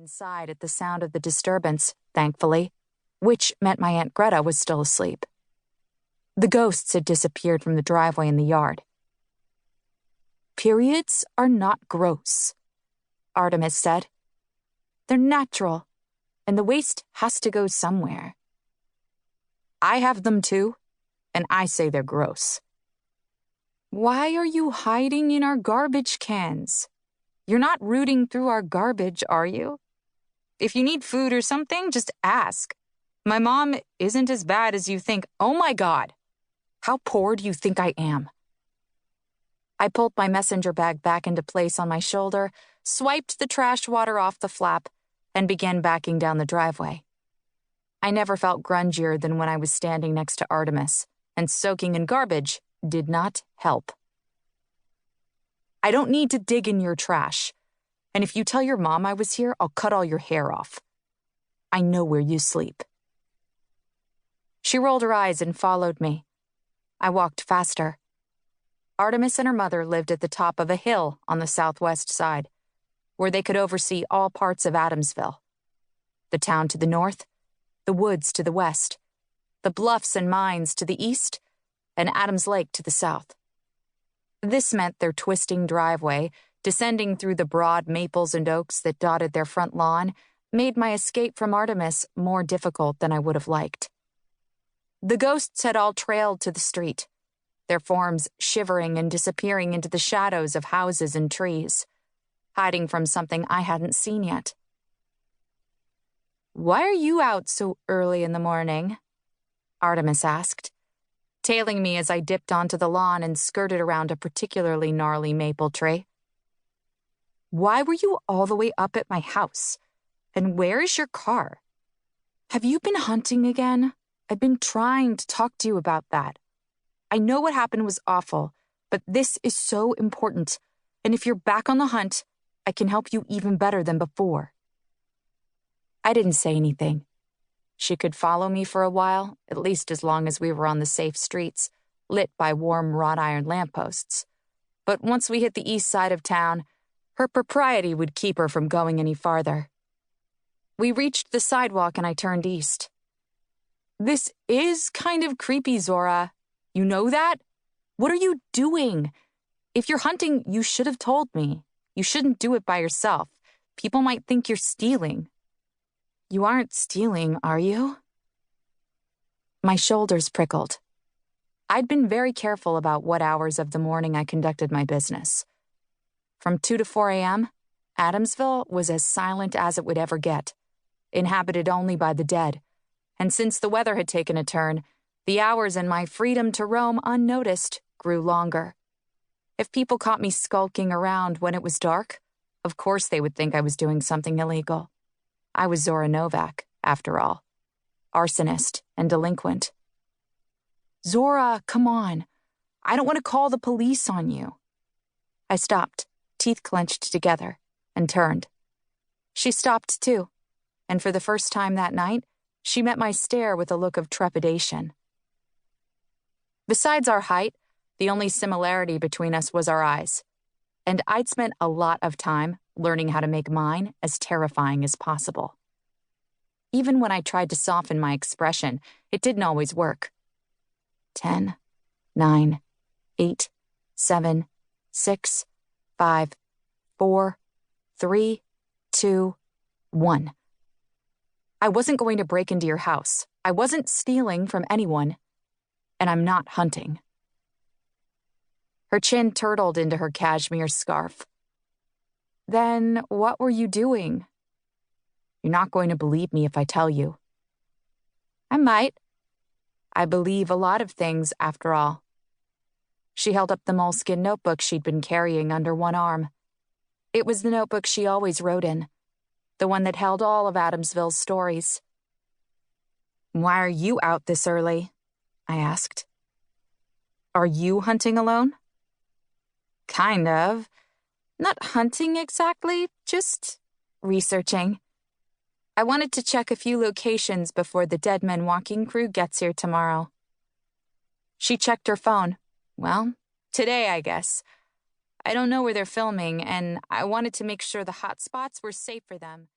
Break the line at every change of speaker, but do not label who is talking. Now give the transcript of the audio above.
inside at the sound of the disturbance, thankfully, which meant my Aunt Greta was still asleep. The ghosts had disappeared from the driveway in the yard. "Periods are not gross," Artemis said. "They're natural, and the waste has to go somewhere." "I have them too, and I say they're gross." "Why are you hiding in our garbage cans? You're not rooting through our garbage, are you? If you need food or something, just ask. My mom isn't as bad as you think." "Oh my God! How poor do you think I am?" I pulled my messenger bag back into place on my shoulder, swiped the trash water off the flap, and began backing down the driveway. I never felt grungier than when I was standing next to Artemis, and soaking in garbage did not help. "I don't need to dig in your trash, and if you tell your mom I was here, I'll cut all your hair off. I know where you sleep." She rolled her eyes and followed me. I walked faster. Artemis and her mother lived at the top of a hill on the southwest side, where they could oversee all parts of Addamsville. The town to the north, the woods to the west, the bluffs and mines to the east, and Adams Lake to the south. This meant their twisting driveway, descending through the broad maples and oaks that dotted their front lawn, made my escape from Artemis more difficult than I would have liked. The ghosts had all trailed to the street, their forms shivering and disappearing into the shadows of houses and trees, hiding from something I hadn't seen yet. "Why are you out so early in the morning?" Artemis asked, tailing me as I dipped onto the lawn and skirted around a particularly gnarly maple tree. "Why were you all the way up at my house? And where is your car? Have you been hunting again? I've been trying to talk to you about that. I know what happened was awful, but this is so important, and if you're back on the hunt, I can help you even better than before." I didn't say anything. She could follow me for a while, at least as long as we were on the safe streets, lit by warm wrought iron lampposts. But once we hit the east side of town, her propriety would keep her from going any farther. We reached the sidewalk and I turned east. "This is kind of creepy, Zora. You know that? What are you doing? If you're hunting, you should have told me. You shouldn't do it by yourself. People might think you're stealing." "You aren't stealing, are you?" My shoulders prickled. I'd been very careful about what hours of the morning I conducted my business. From 2 to 4 a.m., Addamsville was as silent as it would ever get, inhabited only by the dead, and since the weather had taken a turn, the hours in my freedom to roam unnoticed grew longer. If people caught me skulking around when it was dark, of course they would think I was doing something illegal. I was Zora Novak, after all. Arsonist and delinquent. "Zora, come on. I don't want to call the police on you." I stopped, teeth clenched together, and turned. She stopped too, and for the first time that night, she met my stare with a look of trepidation. Besides our height, the only similarity between us was our eyes, and I'd spent a lot of time learning how to make mine as terrifying as possible. Even when I tried to soften my expression, it didn't always work. 10, 9, 8, 7, 6, 5, 4, 3, 2, 1. I wasn't going to break into your house. I wasn't stealing from anyone. And I'm not hunting. Her chin turtled into her cashmere scarf. "Then what were you doing?" "You're not going to believe me if I tell you." "I might. I believe a lot of things, after all." She held up the moleskin notebook she'd been carrying under one arm. It was the notebook she always wrote in, the one that held all of Addamsville's stories. "Why are you out this early?" I asked. "Are you hunting alone?" "Kind of. Not hunting exactly, just researching. I wanted to check a few locations before the Dead Men Walking crew gets here tomorrow." She checked her phone. "Well, today, I guess. I don't know where they're filming, and I wanted to make sure the hot spots were safe for them."